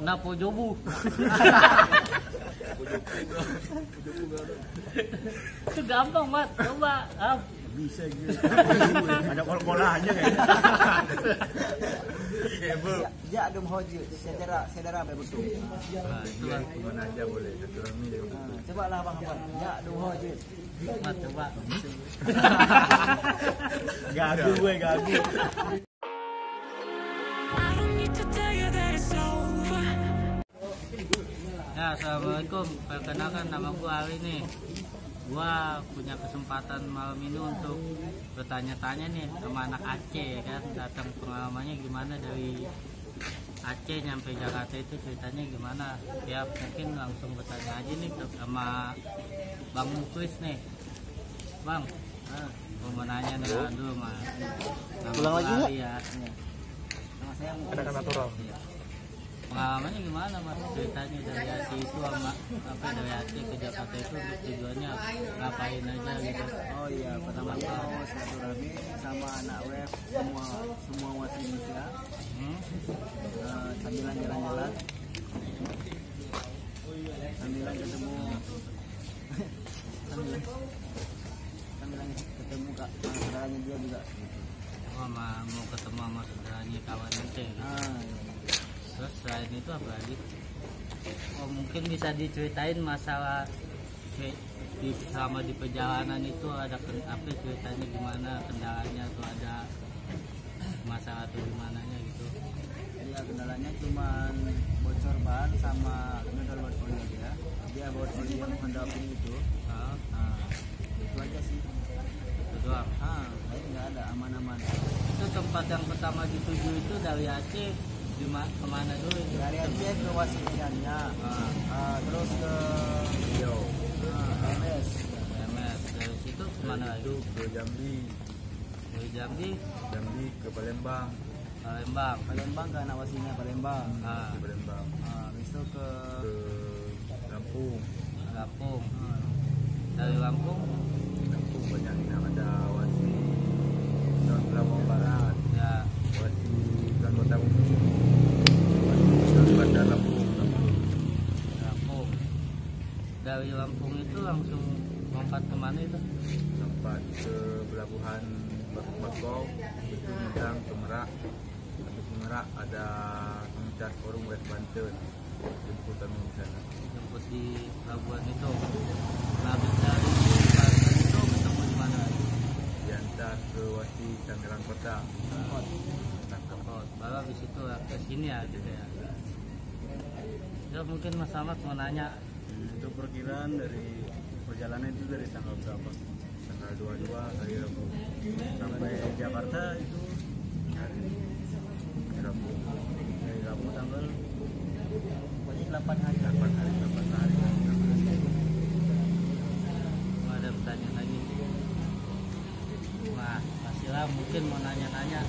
Napo Jobu. Itu gampang, Mat. Coba. Bisa gitu. Ada bola-bolanya kayaknya. Ya dum hoji saudara betul. Nah, itu mana aja boleh. Orang milih. Coba lah Bang Afan. Ya dum hoji. Mat coba. Gagu gue, gagu. Ya, assalamualaikum. Perkenalkan, nama gua Ali nih. Gua punya kesempatan malam ini untuk bertanya-tanya nih sama anak Aceh kan, datang pengalamannya gimana dari Aceh nyampe Jakarta itu ceritanya gimana. Ya mungkin langsung bertanya aja nih sama Bang Muklis nih. Bang, mau nanya nih dulu mah. Ulang lagi nggak? Ya. Nama saya Ada natural. Pengalamannya gimana Mas? Ceritanya dari Aceh itu sama apa dari Aceh ke Jakarta itu tujuannya ngapain aja gitu? Oh iya, pertama-tama silaturahmi sama anak web semua warga Indonesia. Sambilan jalan-jalan, sambilan ketemu, sambilan ketemu kak saudaranya dia juga. Oh, mau ketemu sama saudaranya kawan Aceh gitu. Terus selain itu apa lagi? Oh mungkin bisa diceritain masalah selama di perjalanan itu ada apa ceritanya gimana, kendalanya atau ada masalah atau gimana gitu? Iya, kendalanya cuma bocor ban sama nodal buat oli aja. Dia buat oli yang Honda Pink itu. Itu aja sih. Itu doang. Lain nggak ada, aman-aman. Itu tempat yang pertama dituju itu dari Aceh kemana dulu itu? Dari Aceh ke Wasikiannya, terus ke MS. MS. Dari situ kemana lagi? Itu ke Jambi. Dari Jambi Ke Palembang. Palembang ke anak wasinya Palembang. Ke Palembang. Habis itu ke Lampung. Dari Lampung Banyak yang ada wasi Lampung Barat. ya Wasi Kota Bumi. Wasi Bandar Lampung. Lampung. Dari Lampung itu langsung lompat kemana itu? Sempat ke pelabuhan Bakau, itu nyebrang ke Merak. Habis di Merak ada komunitas Forum West Banten, jemput kami di sana. Jemput di pelabuhan itu. Nah, habis dari Banten itu ketemu di mana lagi? Diantar ke Wasi Tangerang Kota. Oh, baru habis itu ke sini ya gitu ya. Ya mungkin Mas Ahmad mau nanya. Itu perkiraan dari perjalanan itu dari tanggal berapa? Tanggal 22 hari Rabu sampai Jakarta itu hari Rabu. Hari Rabu tanggal pokoknya 8 hari. 8 hari. Mau ada pertanyaan lagi? Nah, Mas Ilham mungkin mau nanya-nanya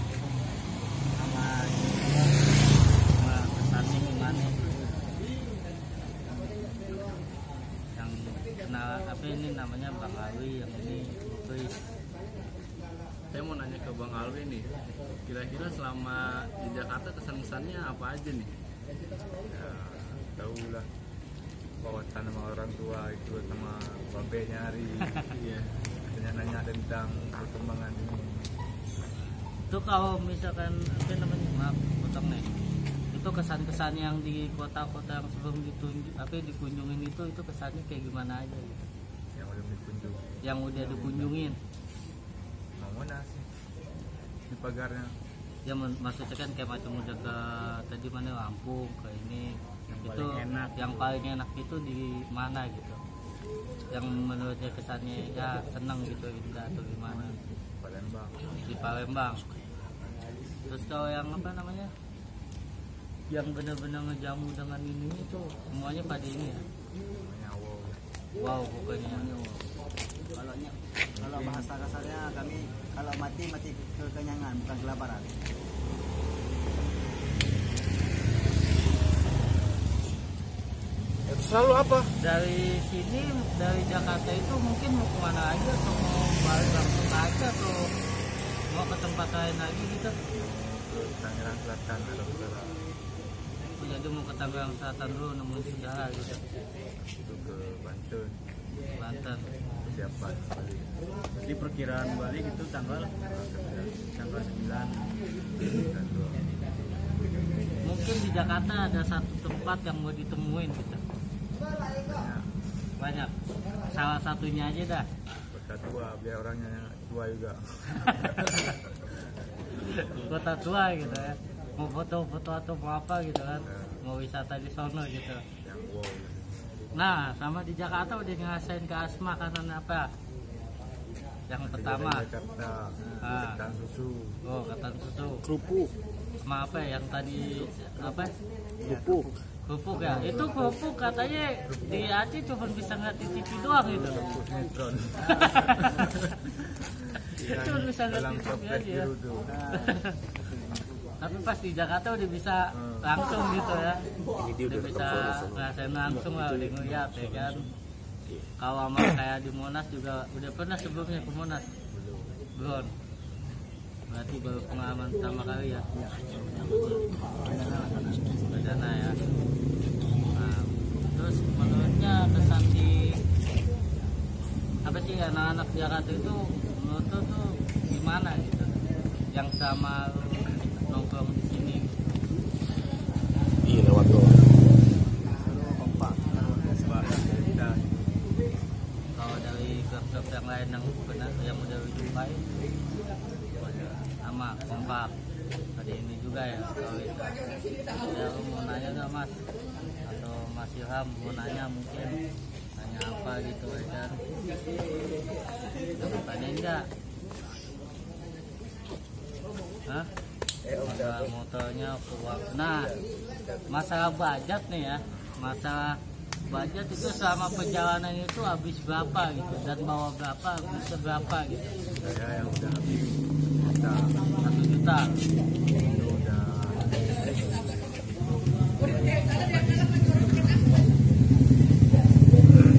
sama kesannya gimana? Yang kenal apa ini namanya Bang Alwi, yang ini Muklis. Saya mau nanya ke Bang Alwi nih, kira-kira selama di Jakarta kesan-kesannya apa aja nih? Ya, tahulah wawasan sama orang tua itu sama babe nyari, iya, nanya tentang perkembangan ini. Itu kalau misalkan apa namanya, maaf potong nih, itu kesan-kesan yang di kota-kota yang sebelum dikunjungin itu kesannya kayak gimana aja gitu? Yang belum dikunjung. Yang udah dikunjungin? Mau mana sih? Di pagarnya. Ya maksudnya kan kayak macam udah ke tadi mana Lampung ke ini Yang itu paling enak. yang paling enak itu di mana gitu? Yang menurutnya kesannya ya seneng gitu indah atau gimana? Palembang. Di Palembang. Terus kalau yang apa namanya? Yang benar-benar ngejamu dengan ini itu semuanya pada ini ya? Namanya wow. Wow pokoknya. Kalau bahasa kasarnya kami kalau mati kekenyangan bukan kelaparan. Itu selalu apa? Dari sini dari Jakarta itu mungkin mau kemana aja atau mau balik langsung aja atau mau ke tempat lain lagi gitu? Ke Tangerang Selatan atau Utara. jadi mau ke Tangerang Selatan dulu nemuin saudara gitu. Itu ke Banten. Banten. Persiapan balik. Jadi perkiraan balik itu tanggal 9. Mungkin di Jakarta ada satu tempat yang mau ditemuin gitu. Banyak. Salah satunya aja dah. Kota tua, biar orangnya tua juga. Kota tua gitu ya. Mau foto-foto atau mau apa gitu kan. Mau wisata di sono gitu. Yang wow. Nah, sama di Jakarta udah ngerasain ke Asma kanan apa? Yang pertama. Jakarta. Ah. Ketan susu. Oh, ketan susu. Kerupuk. Sama apa ya, yang tadi apa? Kerupuk. Kerupuk ya. Itu kerupuk katanya di Aceh cuma bisa ngeliat di TV doang gitu. Sinetron. Cuma bisa ngeliat Dalam di TV toples aja ya. biru tuh. Tapi pas di Jakarta udah bisa langsung gitu ya. Udah bisa ngerasain langsung lah, udah ngeliat ya kan. Kalau sama kayak di Monas juga udah pernah sebelumnya ke Monas? Belum. Berarti baru pengalaman pertama kali ya. Badana ya. Nah, terus menurutnya kesan di apa sih anak-anak Jakarta itu menurut lu tuh gimana gitu? Yang sama lu nongkrong di sini. Iya lewat doang. Kompak. Kalau dari klub-klub yang lain yang benar yang udah lu jumpai sama kompak. Tadi ini juga ya kalau itu. Ya lu mau nanya nggak Mas? Atau Mas Ilham mau nanya mungkin nanya apa gitu ya kan? Mau tanya enggak? Hah? Masalah motornya uang. Nah, masalah budget nih ya. Masalah budget itu selama perjalanan itu habis berapa gitu dan bawa berapa habis berapa gitu. Saya yang udah habis kita 1 juta. itu udah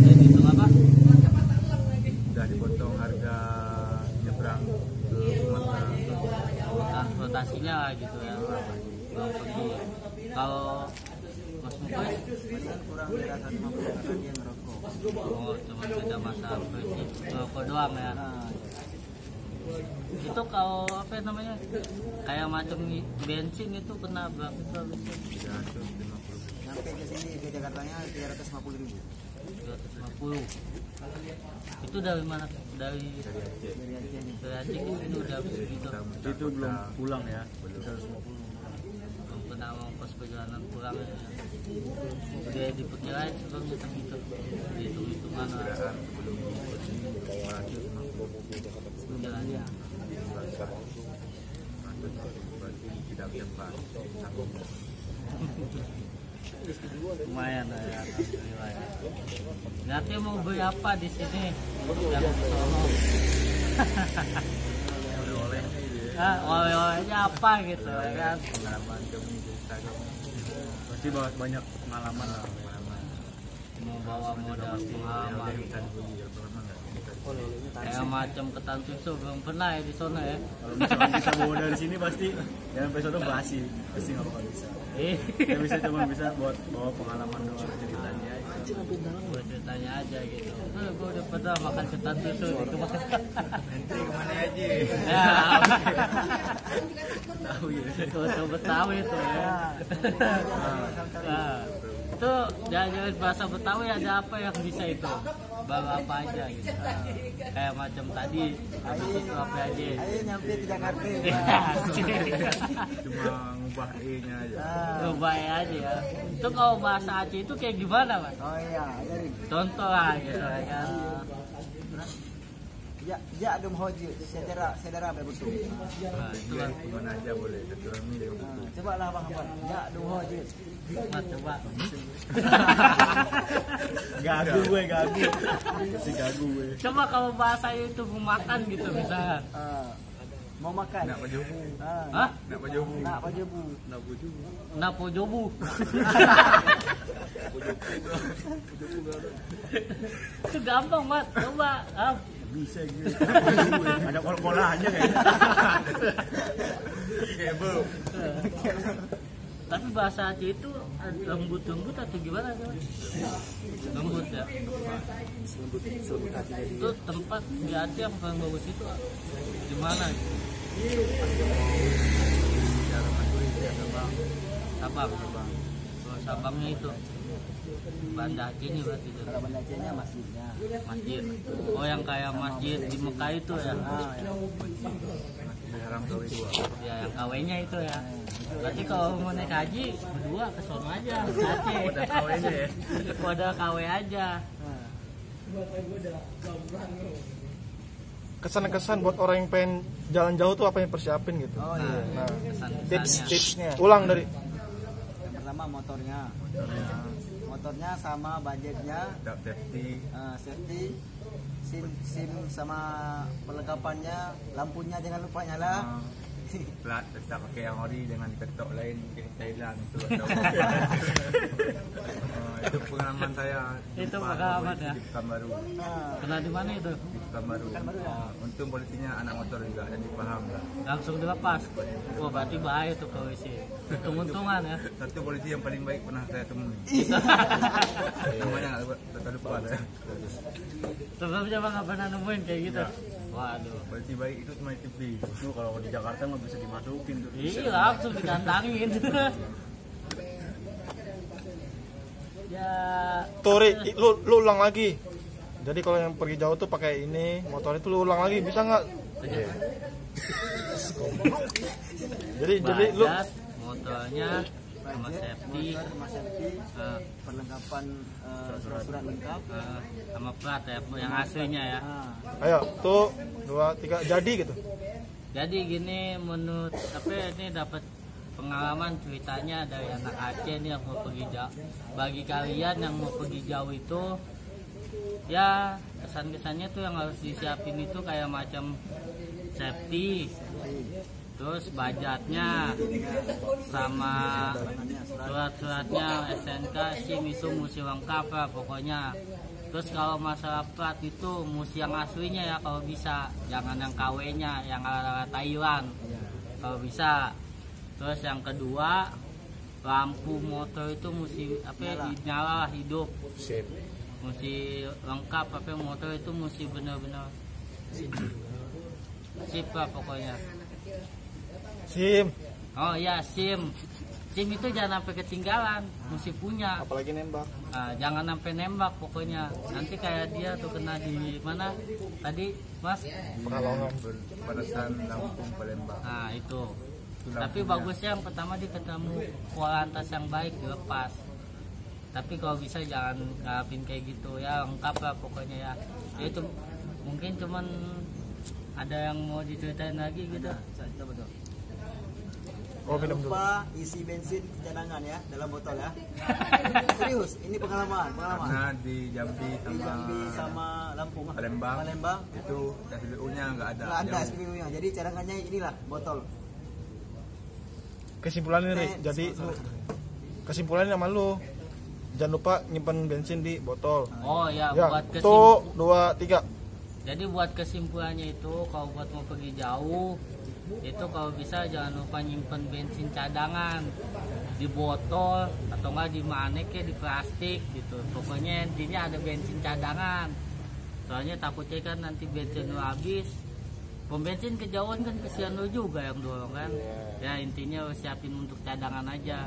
Jadi itu apa? udah dipotong harga nyebrang ke Sumatera. Transportasinya lah gitu ya. Belum pergi. Kalau Mas Muklis Kan kurang dari 150 karena dia ngerokok. oh cuma beda masalah prinsip ngerokok doang ya. Nah, Itu kalau apa namanya kayak macam bensin itu kena berapa itu habisnya? 350. sampai ke sini ke Jakartanya 350.000 350. Itu dari mana? Dari Dari Aceh. dari Aceh nih. Aceh ke sini udah habis gitu. Itu belum pulang ya. Belum. 150. Belum kena ongkos perjalanan pulang ya. Udah diperkirain sebelumnya segitu. Dihitung-hitungan lah. Perkiraan sebelum ikut ini 250. Perjalanannya. Berarti tidak cepat. Sanggup. Lumayan lah ya, alhamdulillah ya. Nanti mau beli apa di sini? Yang sono. Oleh-oleh Oleh-olehnya apa gitu ya kan? pengalaman kami cerita Pasti banyak pengalaman lah. Mau bawa modal pengalaman. ikan buli atau memang nggak ikan Kayak macam ketan susu belum pernah ya di sana ya. Kalau misalkan bisa bawa dari sini pasti ya sampai sono basi. Pasti nggak bakal bisa. Ya bisa cuma bisa buat bawa pengalaman doang ceritanya. Gue ceritanya aja gitu. Gue udah pernah makan ketan susu di kemana? nanti kemana aja Ya, tahu ya soto Betawi itu ya. Nah, itu jalan bahasa Betawi ada apa yang bisa itu? Bawa apa aja gitu. Kayak macam tadi, habis itu apa aja? Ayo nyampe di Jakarta. cuma ngubah e-nya aja Coba aja ya. Itu kalau bahasa Aceh itu kayak gimana, Mas? Oh iya, jadi Contoh lah gitu ya kan. ya dum hoji saudara betul. Nah, itu Iya, kan. kemana aja boleh aturan ini Coba lah Bang Afan. Ya dum hoji. Mas, coba. Gagu gue, gagu. Si gagu gue. Coba kalau bahasanya itu mau makan gitu misalnya. Mau makan. nak pajobu Hah? nak pajobu Nak apa jebu? Napo jobu. Itu gampang, Mas. Coba. Bisa gitu. Ada kol-kolannya kayaknya. kebel Tapi bahasa Aceh itu lembut-lembut atau gimana sih? Mas? Lembut ya. Lembut hati jadi. Itu tempat di Aceh yang paling bagus itu di mana? Jalan Maduri ya Sabang. Sabang. Kalau Sabangnya itu Banda Acehnya berarti itu. Kalau Banda Acehnya masjidnya. Masjid. Oh yang kayak masjid di Mekah itu ya? Ya. Di Haram KW 2. Ya yang KW-nya itu ya. Berarti kalau mau naik haji berdua ke sono aja ke Aceh. Udah KW-nya ya. Kode KW aja. Kesan-kesan buat orang yang pengen jalan jauh tuh apa yang persiapin gitu. Oh iya. Nah, Kesan-kesannya. tipsnya. Ulang dari Yang pertama motornya sama budgetnya, Tetap safety. safety, SIM sama perlengkapannya, lampunya jangan lupa nyala. Plat tetap pakai yang ori, dengan diketok lain kayak Thailand itu. Itu pengalaman saya. Itu Jumpa pengalaman polisi ya? Di Pekanbaru. Kena di mana itu? Di Pekanbaru. Untung polisinya anak motor juga, jadi paham lah. Langsung dilepas. Wah berarti bahaya tuh polisi. Untung-untungan ya. Satu polisi yang paling baik pernah saya temui. Namanya nggak lupa saya. Sebelumnya bang nggak pernah nemuin kayak gitu. Ya. Waduh. Polisi baik itu cuma di TV. Itu kalau di Jakarta nggak bisa dimasukin tuh. Iya langsung ditantangin. Ya. Tori, lu ulang lagi. Jadi kalau yang pergi jauh tuh pakai ini, motor itu lu ulang lagi, bisa nggak? Jadi lu Badat, motornya sama safety, Sama safety, eh, perlengkapan surat-surat lengkap. sama plat ya, yang aslinya ya. ayo tuh 2, 3 jadi gitu. Jadi gini menurut ini dapat pengalaman ceritanya dari anak Aceh nih yang mau pergi jauh. Bagi kalian yang mau pergi jauh itu ya kesan-kesannya tuh yang harus disiapin itu kayak macam safety, terus budgetnya sama surat-suratnya SNK, SIM itu mesti lengkap lah pokoknya. Terus kalau masalah plat itu mesti yang aslinya ya kalau bisa, jangan yang KW-nya yang ala-ala Thailand kalau bisa. Terus yang kedua, lampu motor itu mesti nyala hidup, mesti lengkap, motor itu mesti benar-benar sip lah pokoknya. SIM, Oh iya SIM itu jangan sampai ketinggalan, mesti punya. apalagi nembak. Jangan sampai nembak pokoknya. Nanti kayak dia tuh kena di mana tadi Mas? Pekalongan. Batasan Lampung Palembang. Nah itu. Itu Tapi lampunya. bagusnya yang pertama dia ketemu kualitas yang baik dilepas. Tapi kalau bisa jangan ngarapin kayak gitu ya, lengkap lah pokoknya ya. Ya itu mungkin cuman ada yang mau diceritain lagi gitu. Coba tuh. Oh, minum dulu. Lupa isi bensin cadangan ya dalam botol ya. Serius, ini pengalaman. Karena di Jambi Di Jambi sama sama Lampung, Palembang. Palembang itu SPBU-nya nggak ada. nggak ada Jauh. SPBU-nya. Jadi cadangannya inilah botol. Kesimpulannya nih, jadi lu kesimpulannya sama lu jangan lupa nyimpan bensin di botol. Oh ya, Ya, buat tuh 2, 3. Jadi buat kesimpulannya itu kalau buat mau pergi jauh itu kalau bisa jangan lupa nyimpen bensin cadangan di botol atau enggak di mana kayak di plastik gitu. Pokoknya intinya ada bensin cadangan. Soalnya takutnya kan nanti bensin lu habis. Pom bensin kejauhan kan kesian lu juga yang dorong kan. Ya intinya siapin untuk cadangan aja.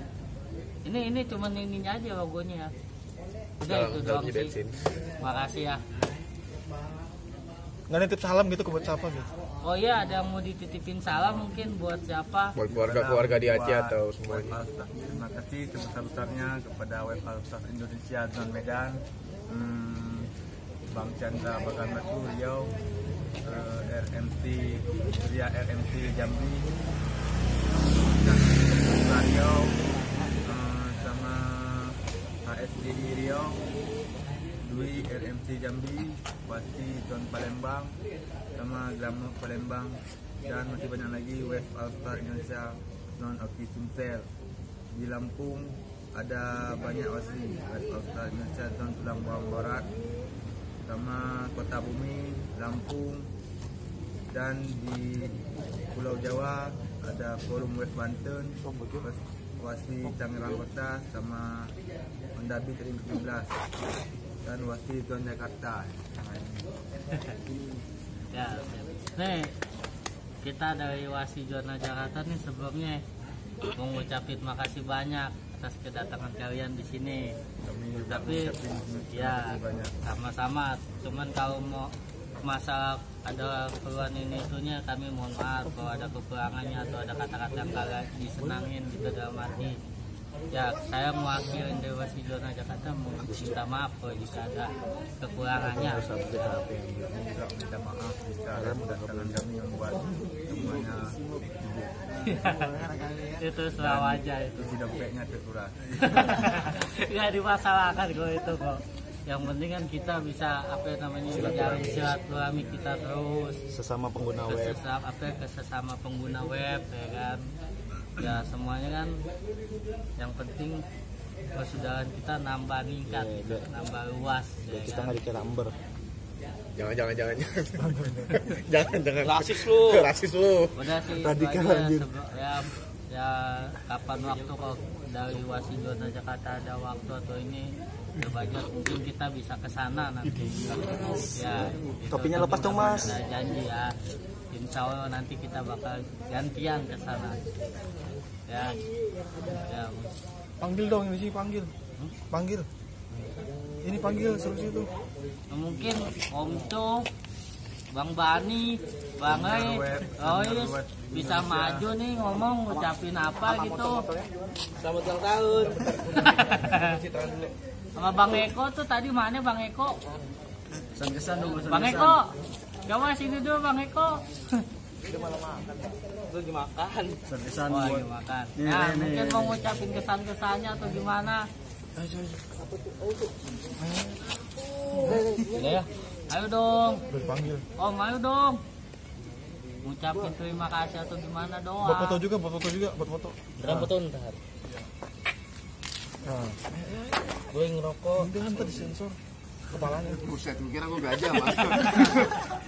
Ini cuman ininya aja logonya. Udah itu doang sih. Makasih ya. Nggak nitip salam gitu ke buat siapa gitu. Oh iya, ada yang mau dititipin salam mungkin buat siapa? Buat keluarga di Aceh atau semuanya. Terima kasih sebesar-besarnya kepada WFH Ustaz Indonesia Zon Medan, Bang Chandra Bagan Batu Riau, RMC Jambi, dan Riau, sama HSDI Riau, Dwi RMC Jambi, Wasi Zon Palembang, sama Gramo Palembang, dan masih banyak lagi West All-Star Indonesia non Oki Sumsel. Di Lampung ada banyak Wasi West All-Star Indonesia non Tulang Bawang Barat, sama Kota Bumi, Lampung, dan di Pulau Jawa ada Forum West Banten, wasit Tangerang Kota sama Honda Beat 2017 dan wasit Tuan Jakarta. Ya, nih kita dari wasit zona Jakarta nih sebelumnya mau ngucapin makasih banyak atas kedatangan kalian di sini. Tapi ya sama-sama. Cuman kalau mau masalah ada keluhan ini itunya kami mohon maaf kalau ada kekurangannya atau ada kata-kata yang kagak disenangin gitu dalam hati. Ya saya mewakili dari wasit zona Jakarta minta maaf kalau jika ada kekurangannya. Minta maaf jika ada kedatangan kami membuat semuanya Itu selalu aja itu. isi dompetnya terkuras. Nggak dimasalahkan kalau itu kok. Yang penting kan kita bisa menjalin silaturahmi kita terus Sesama pengguna web. sesama pengguna web ya kan. Ya semuanya kan yang penting persaudaraan kita nambah meningkat, nambah luas ya Kita kan? nggak dikira amber. Jangan. Rasis lu. Rasis lu. Udah sih itu Radikal, aja. anjir. Ya kapan waktu kalau dari wasit zona Jakarta ada waktu atau ini berbagai mungkin kita bisa ke sana nanti. Ya, itu Topinya lepas dong, Mas. Ada janji ya. Insya Allah nanti kita bakal gantian ke sana. Ya. Panggil dong ini sih panggil. Panggil. Ini panggil seru situ. Mungkin Om tuh Bang Bani, Bang Rois bisa maju nih ngomong ngucapin apa gitu. Selamat ulang tahun. Sama Bang Eko tuh tadi mana Bang Eko? Kesan-kesan dong. Bang Eko, coba sini dulu Bang Eko. Itu dimakan. Kesan-kesan Oh, buat lagi makan. Nah, mungkin mau ngucapin kesan-kesannya atau gimana? ya. Ayo dong, Udah dipanggil. Om ayo dong. Ngucapin terima kasih atau gimana doang. Buat foto juga, buat foto. Berapa tahun ntar? Nah, Gue ngerokok. ini kan tadi sensor kepalanya. Buset, gue kira gue gajah mas.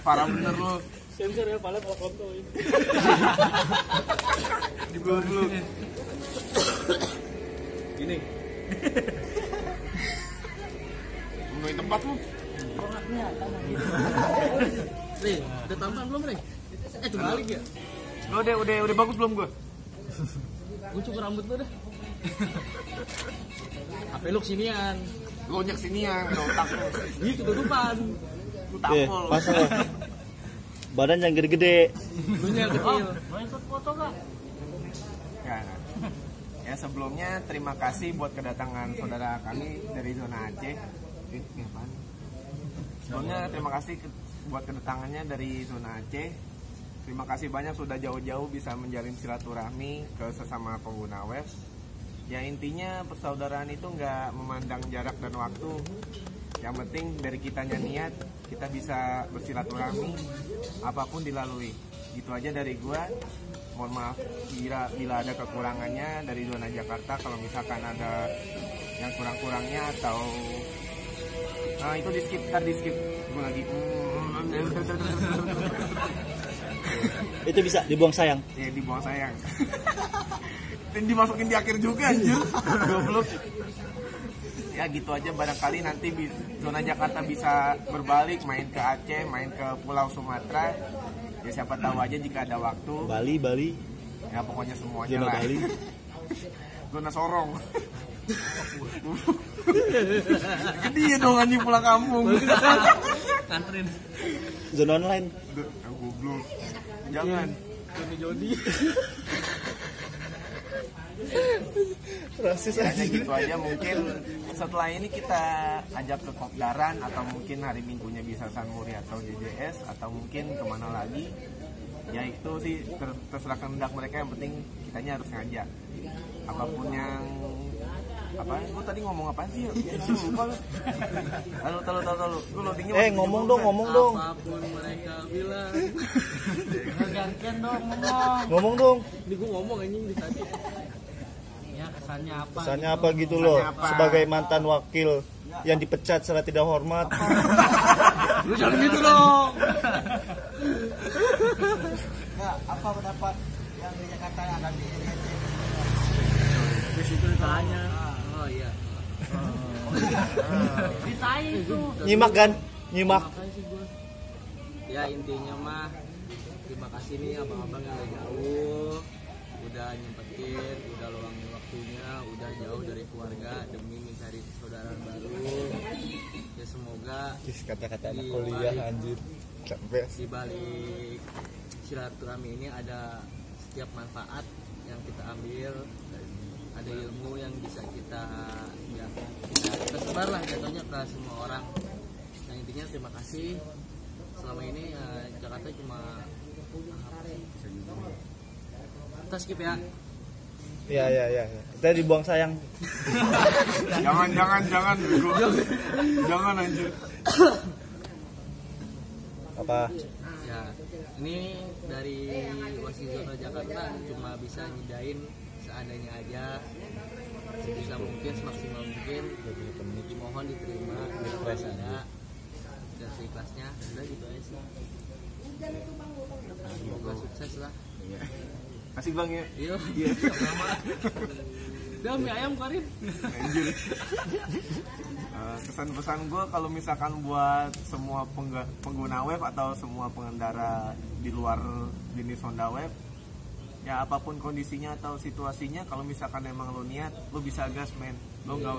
Parah bener lu. Sensor ya, paling mau foto ini. Di dulu. Gini. Ngomongin tempat lu. Nih, udah tampan belum, Nih? Terbalik ya? Udah bagus belum gue? Gue cukur rambut lu dah. HP lu kesinian. Lonjak sini yang otak lu. Ih, ketutupan. Lu tampol. Badan yang gede-gede. Lu nya Oh, kecil. mau ikut foto gak? Nah. Ya sebelumnya terima kasih buat kedatangan saudara kami dari zona Aceh. Ini apaan? Sebelumnya terima kasih buat kedatangannya dari zona Aceh. Terima kasih banyak sudah jauh-jauh bisa menjalin silaturahmi ke sesama pengguna web. Ya intinya persaudaraan itu nggak memandang jarak dan waktu. Yang penting dari kitanya niat, kita bisa bersilaturahmi apapun dilalui. Gitu aja dari gua. Mohon maaf bila ada kekurangannya dari zona Jakarta, kalau misalkan ada yang kurang-kurangnya atau itu di skip gue lagi Itu bisa dibuang sayang. ya dibuang sayang. Dan dimasukin di akhir juga anjir. Goblok. Ya gitu aja, barangkali nanti zona Jakarta bisa berbalik main ke Aceh, main ke Pulau Sumatera. Ya siapa tahu aja jika ada waktu. Bali. Ya pokoknya semuanya Zona lah. Bali. Zona Sorong. Gede dong anjing pulang kampung. Nganterin. Zona online. Goblok. Jangan. Jodi. Rasis Ya gitu aja, mungkin setelah ini kita ajak ke Kopdaran atau mungkin hari Minggunya bisa San Muri atau JJS atau mungkin kemana lagi. Ya itu sih terserah kehendak mereka, yang penting kitanya harus ngajak. Apapun yang gue tadi ngomong apa sih? Lupa lu. Lalu. Lu loadingnya masih ngomong 30%. dong. Apapun mereka bilang. Gantian dong ngomong. Ngomong dong. Ini gue ngomong anjing di tadi. Ya kesannya apa? Kesannya apa gitu loh, Kesannya apa? sebagai mantan wakil yang dipecat secara tidak hormat. Lu jangan gitu dong. Apa pendapat yang di Jakarta yang akan di situ ditanya. Oh iya. Ditanya itu. Nyimak kan? Nyimak. Makanya sih gua. Ya intinya mah terima kasih nih abang-abang yang udah jauh, udah nyempetin, udah luangin waktunya, udah jauh dari keluarga demi mencari saudara baru. Ya semoga Kata-kata anak Di kuliah balik- anjir. Capek. di balik silaturahmi ini ada setiap manfaat yang kita ambil, ada ilmu yang bisa kita sebar lah jatuhnya ke semua orang. Yang intinya terima kasih. Selama ini Jakarta cuma kita skip ya. Iya. Kita dibuang sayang. Jangan bego. Jangan anjir. Apa? Ya, ini dari Wasizona Jakarta cuma bisa nyedain seadanya aja, sebisa mungkin, semaksimal mungkin. Mohon diterima, ikhlas ada dan seikhlasnya. Udah gitu aja sih. Semoga sukses lah. Kasih bang ya. Iya. Udah mie ayam Karim. Kesan-pesan gue kalau misalkan buat semua pengguna web atau semua pengendara di luar jenis Honda Web, ya apapun kondisinya atau situasinya, kalau misalkan emang lo niat, lo bisa gas men. Lo nggak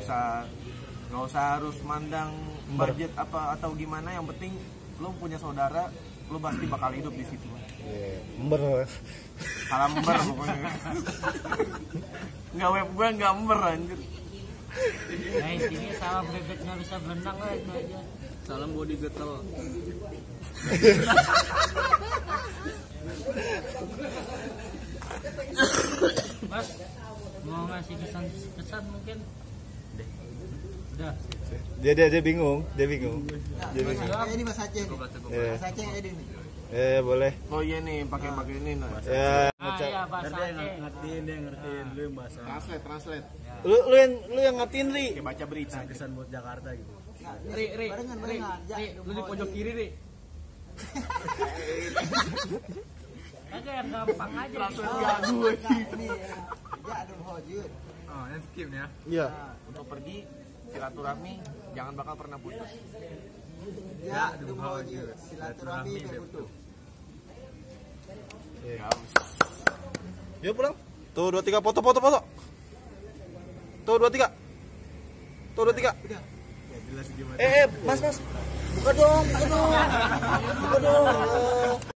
usah harus mandang budget apa atau gimana, yang penting lo punya saudara, lo pasti bakal hidup di situ. Ember. Salam ember pokoknya. Nggak web gue nggak ember anjir. Nah intinya salam bebek nggak bisa berenang lah itu aja. Salam body getel. Mas mau ngasih kesan mungkin? Udah. Dia bingung. Dia bingung. Ini Mas Aceh. Iya. Mas Aceh ini. Boleh. Oh iya nih pakai ini nah. Ya, Iya bahasa Aceh. Ngertiin lu yang bahasa. Translate. lu yang ngertiin Ri. Kayak baca berita. Kesan buat Jakarta gitu. Ri, lu di pojok kiri, Ri. Kagak yang gampang aja. Ini ya ada hojur. Oh, yang skip ya. Iya. Untuk pergi silaturahmi jangan bakal pernah putus. Ya, ada hojur. Silaturahmi berbutuh. Yuk pulang. Tuh 2 3 foto. Tuh 2 3. Tuh 2 3. Mas. Buka dong. Buka dong.